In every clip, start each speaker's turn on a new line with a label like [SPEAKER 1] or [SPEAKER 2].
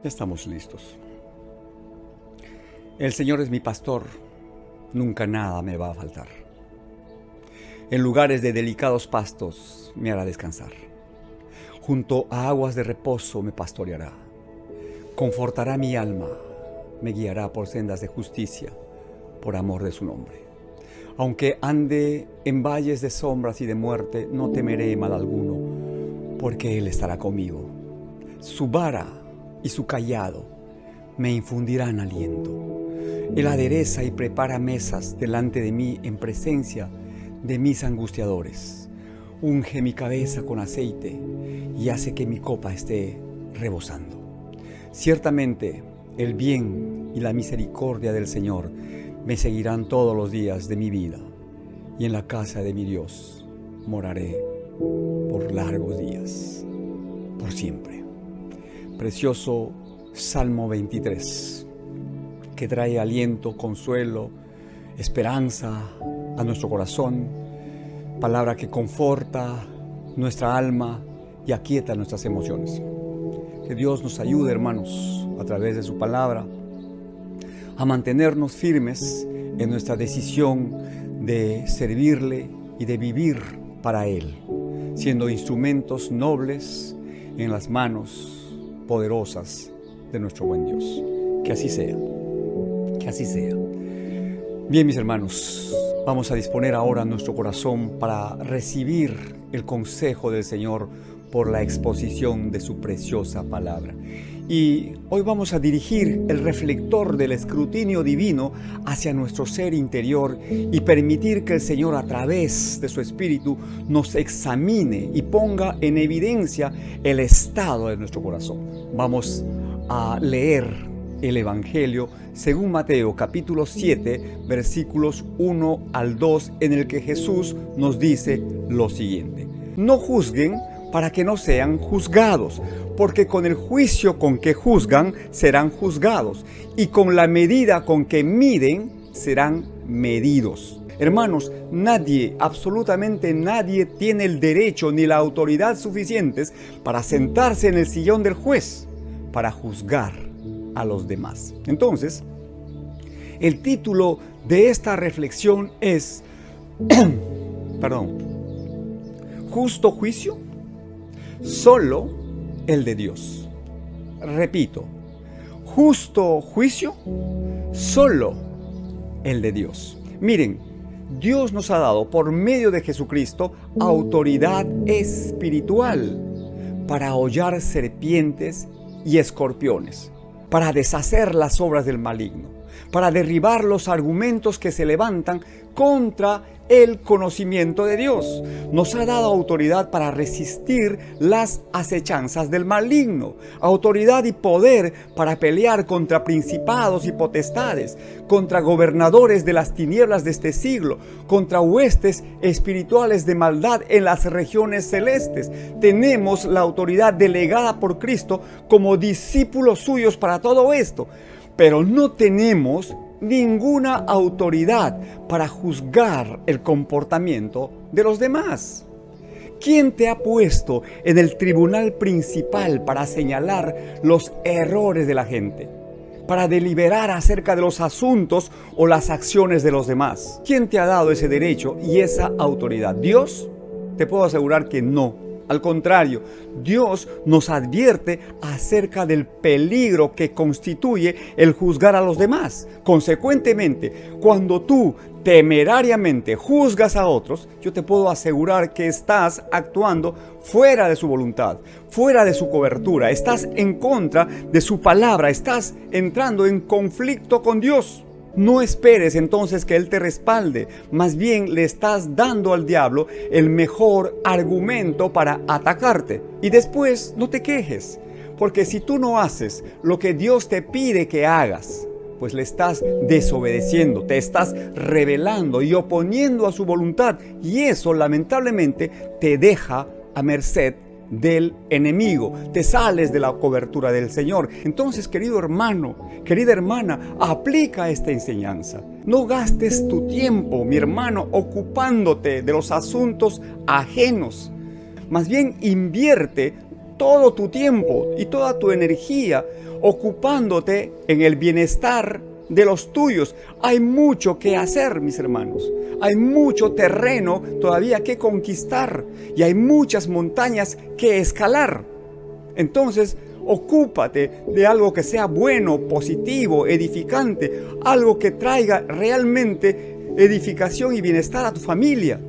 [SPEAKER 1] Estamos listos. El Señor es mi pastor, nunca nada me va a faltar. En lugares de delicados pastos me hará descansar. Junto a aguas de reposo me pastoreará. Confortará mi alma, me guiará por sendas de justicia, por amor de su nombre. Aunque ande en valles de sombras y de muerte, no temeré mal alguno, porque Él estará conmigo. Su vara y su cayado me infundirán aliento. Él adereza y prepara mesas delante de mí en presencia de mis angustiadores. Unge mi cabeza con aceite y hace que mi copa esté rebosando. Ciertamente el bien y la misericordia del Señor me seguirán todos los días de mi vida, y en la casa de mi Dios moraré por largos días, por siempre. Precioso Salmo 23, que trae aliento, consuelo, esperanza a nuestro corazón, palabra que conforta nuestra alma y aquieta nuestras emociones. Que Dios nos ayude, hermanos, a través de su palabra, a mantenernos firmes en nuestra decisión de servirle y de vivir para Él, siendo instrumentos nobles en las manos poderosas de nuestro buen Dios. Que así sea, que así sea. Bien, mis hermanos, vamos a disponer ahora nuestro corazón para recibir el consejo del Señor por la exposición de su preciosa palabra. Y hoy vamos a dirigir el reflector del escrutinio divino hacia nuestro ser interior y permitir que el Señor, a través de su Espíritu, nos examine y ponga en evidencia el estado de nuestro corazón. Vamos a leer el Evangelio según Mateo capítulo 7, versículos 1 al 2, en el que Jesús nos dice lo siguiente: no juzguen para que no sean juzgados, porque con el juicio con que juzgan serán juzgados, y con la medida con que miden serán medidos. Hermanos, nadie, absolutamente nadie, tiene el derecho ni la autoridad suficientes para sentarse en el sillón del juez, para juzgar a los demás. Entonces, el título de esta reflexión es ¿justo juicio? Solo el de Dios. Repito, justo juicio, solo el de Dios. Miren, Dios nos ha dado por medio de Jesucristo autoridad espiritual para hollar serpientes y escorpiones, para deshacer las obras del maligno, para derribar los argumentos que se levantan contra el conocimiento de Dios. Nos ha dado autoridad para resistir las acechanzas del maligno, autoridad y poder para pelear contra principados y potestades, contra gobernadores de las tinieblas de este siglo, contra huestes espirituales de maldad en las regiones celestes. Tenemos la autoridad delegada por Cristo como discípulos suyos para todo esto, pero no tenemos ninguna autoridad para juzgar el comportamiento de los demás. ¿Quién te ha puesto en el tribunal principal para señalar los errores de la gente, para deliberar acerca de los asuntos o las acciones de los demás? ¿Quién te ha dado ese derecho y esa autoridad? ¿Dios? Te puedo asegurar que no. Al contrario, Dios nos advierte acerca del peligro que constituye el juzgar a los demás. Consecuentemente, cuando tú temerariamente juzgas a otros, yo te puedo asegurar que estás actuando fuera de su voluntad, fuera de su cobertura, estás en contra de su palabra, estás entrando en conflicto con Dios. No esperes entonces que Él te respalde, más bien le estás dando al diablo el mejor argumento para atacarte. Y después no te quejes, porque si tú no haces lo que Dios te pide que hagas, pues le estás desobedeciendo, te estás rebelando y oponiendo a su voluntad, y eso lamentablemente te deja a merced del enemigo, te sales de la cobertura del Señor. Entonces, querido hermano, querida hermana, aplica esta enseñanza. No gastes tu tiempo, mi hermano, ocupándote de los asuntos ajenos. Más bien invierte todo tu tiempo y toda tu energía ocupándote en el bienestar de los tuyos. Hay mucho que hacer, mis hermanos. Hay mucho terreno todavía que conquistar y hay muchas montañas que escalar. Entonces, ocúpate de algo que sea bueno, positivo, edificante, algo que traiga realmente edificación y bienestar a tu familia.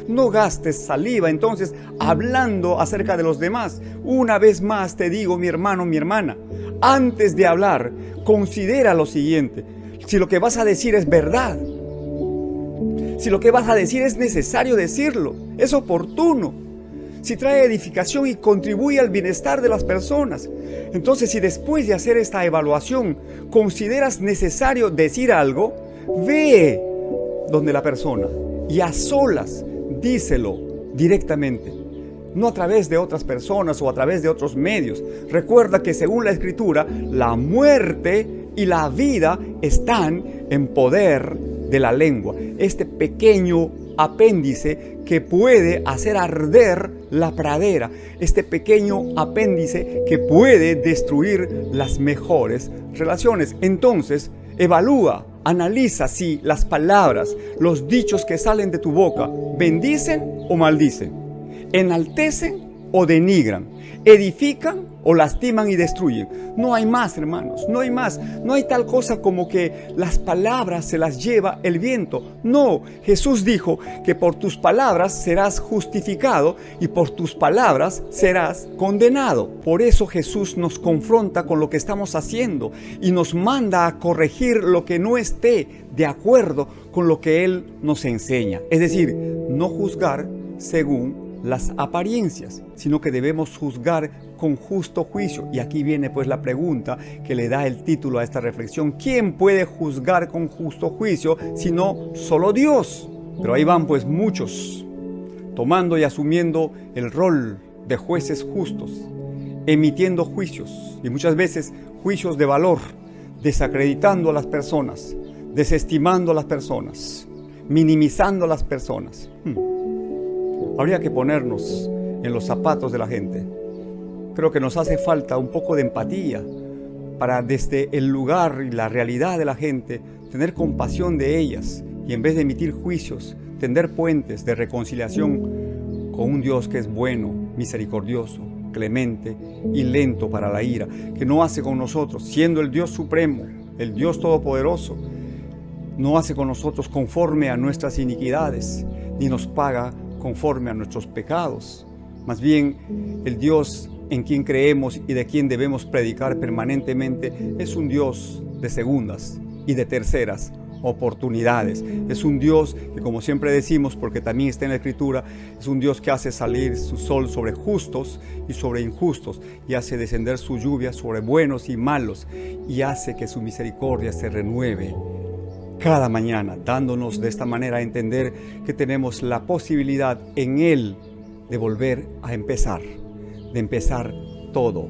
[SPEAKER 1] No gastes saliva entonces hablando acerca de los demás. Una vez más te digo, mi hermano, mi hermana, antes de hablar, considera lo siguiente. Si lo que vas a decir es verdad, si lo que vas a decir es necesario decirlo, es oportuno, si trae edificación y contribuye al bienestar de las personas. Entonces, si después de hacer esta evaluación consideras necesario decir algo, ve donde la persona y a solas díselo directamente, no a través de otras personas o a través de otros medios. Recuerda que según la Escritura, la muerte y la vida están en poder de la lengua. Este pequeño apéndice que puede hacer arder la pradera, este pequeño apéndice que puede destruir las mejores relaciones. Entonces, evalúa, analiza si las palabras, los dichos que salen de tu boca, bendicen o maldicen, enaltecen o denigran, edifican o lastiman y destruyen. No hay más, hermanos, no hay más. No hay tal cosa como que las palabras se las lleva el viento. No, Jesús dijo que por tus palabras serás justificado y por tus palabras serás condenado. Por eso Jesús nos confronta con lo que estamos haciendo y nos manda a corregir lo que no esté de acuerdo con lo que Él nos enseña. Es decir, no juzgar según las apariencias, sino que debemos juzgar con justo juicio. Y aquí viene pues la pregunta que le da el título a esta reflexión: ¿quién puede juzgar con justo juicio sino solo Dios? Pero ahí van pues muchos tomando y asumiendo el rol de jueces justos, emitiendo juicios, y muchas veces juicios de valor, desacreditando a las personas, desestimando a las personas, minimizando a las personas. Habría que ponernos en los zapatos de la gente. Creo que nos hace falta un poco de empatía para, desde el lugar y la realidad de la gente, tener compasión de ellas y, en vez de emitir juicios, tender puentes de reconciliación con un Dios que es bueno, misericordioso, clemente y lento para la ira, que no hace con nosotros, siendo el Dios supremo, el Dios todopoderoso, no hace con nosotros conforme a nuestras iniquidades, ni nos paga conforme a nuestros pecados. Más bien, el Dios en quien creemos y de quien debemos predicar permanentemente es un Dios de segundas y de terceras oportunidades. Es un Dios que, como siempre decimos, porque también está en la Escritura, es un Dios que hace salir su sol sobre justos y sobre injustos, y hace descender su lluvia sobre buenos y malos, y hace que su misericordia se renueve cada mañana, dándonos de esta manera a entender que tenemos la posibilidad en Él de volver a empezar, de empezar todo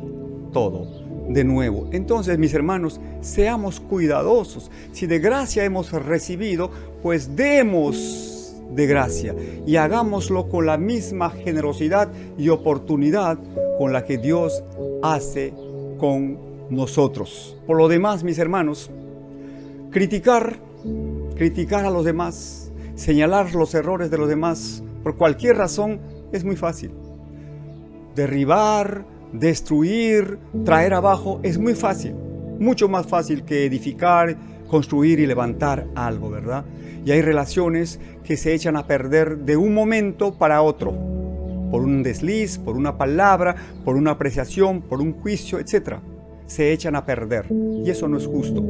[SPEAKER 1] de nuevo. Entonces, mis hermanos, seamos cuidadosos. Si de gracia hemos recibido, pues demos de gracia y hagámoslo con la misma generosidad y oportunidad con la que Dios hace con nosotros. Por lo demás, mis hermanos, criticar a los demás, señalar los errores de los demás por cualquier razón es muy fácil. Derribar, destruir, traer abajo es muy fácil, mucho más fácil que edificar, construir y levantar algo, ¿verdad? Y hay relaciones que se echan a perder de un momento para otro, por un desliz, por una palabra, por una apreciación, por un juicio, etc. Se echan a perder y eso no es justo.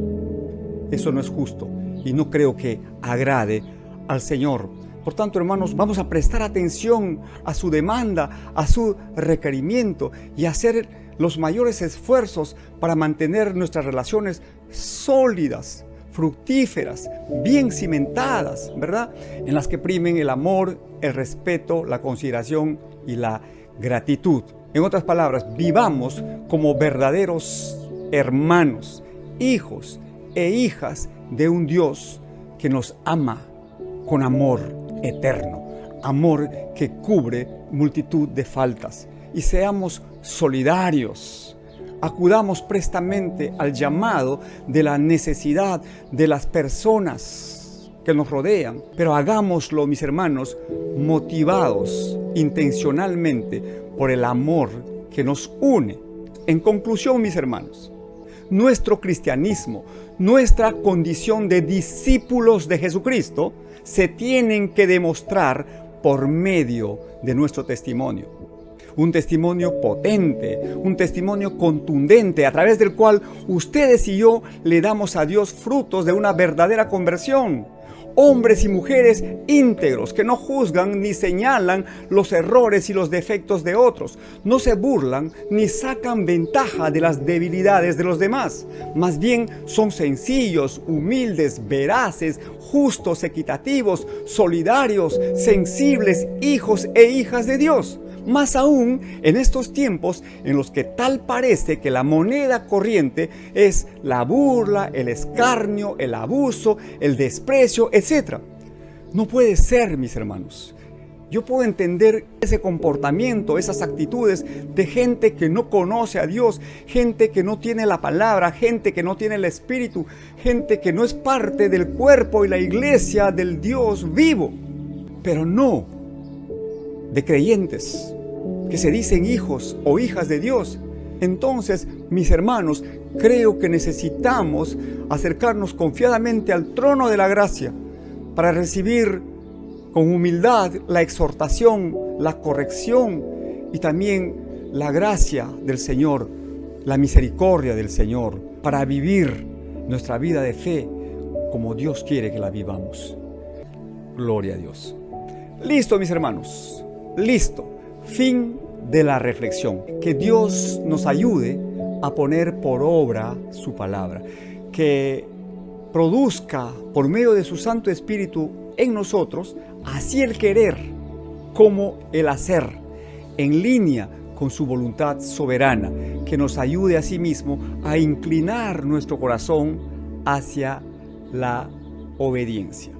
[SPEAKER 1] Eso no es justo y no creo que agrade al Señor. Por tanto, hermanos, vamos a prestar atención a su demanda, a su requerimiento y hacer los mayores esfuerzos para mantener nuestras relaciones sólidas, fructíferas, bien cimentadas, ¿verdad? En las que primen el amor, el respeto, la consideración y la gratitud. En otras palabras, vivamos como verdaderos hermanos, hijos e hijas de un Dios que nos ama con amor eterno, amor que cubre multitud de faltas y seamos solidarios. Acudamos prestamente al llamado de la necesidad de las personas que nos rodean, pero hagámoslo, mis hermanos, motivados intencionalmente por el amor que nos une. En conclusión, mis hermanos, nuestro cristianismo, nuestra condición de discípulos de Jesucristo, se tienen que demostrar por medio de nuestro testimonio. Un testimonio potente, un testimonio contundente, a través del cual ustedes y yo le damos a Dios frutos de una verdadera conversión. Hombres y mujeres íntegros que no juzgan ni señalan los errores y los defectos de otros, no se burlan ni sacan ventaja de las debilidades de los demás. Más bien son sencillos, humildes, veraces, justos, equitativos, solidarios, sensibles, hijos e hijas de Dios. Más aún en estos tiempos en los que tal parece que la moneda corriente es la burla, el escarnio, el abuso, el desprecio, etc. No puede ser, mis hermanos. Yo puedo entender ese comportamiento, esas actitudes de gente que no conoce a Dios, gente que no tiene la palabra, gente que no tiene el Espíritu, gente que no es parte del cuerpo y la iglesia del Dios vivo, pero no de creyentes que se dicen hijos o hijas de Dios. Entonces, mis hermanos, creo que necesitamos acercarnos confiadamente al trono de la gracia para recibir con humildad la exhortación, la corrección y también la gracia del Señor, la misericordia del Señor, para vivir nuestra vida de fe como Dios quiere que la vivamos. Gloria a Dios. Listo, mis hermanos, listo. Fin de la reflexión. Que Dios nos ayude a poner por obra su palabra, que produzca por medio de su Santo Espíritu en nosotros, así el querer como el hacer, en línea con su voluntad soberana, que nos ayude a sí mismo a inclinar nuestro corazón hacia la obediencia.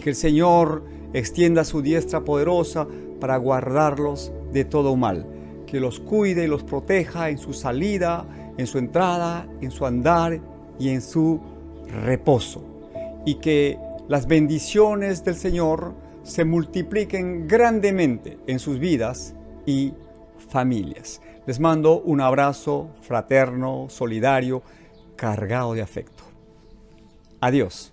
[SPEAKER 1] Que el Señor extienda su diestra poderosa para guardarlos de todo mal, que los cuide y los proteja en su salida, en su entrada, en su andar y en su reposo, y que las bendiciones del Señor se multipliquen grandemente en sus vidas y familias. Les mando un abrazo fraterno, solidario, cargado de afecto. Adiós.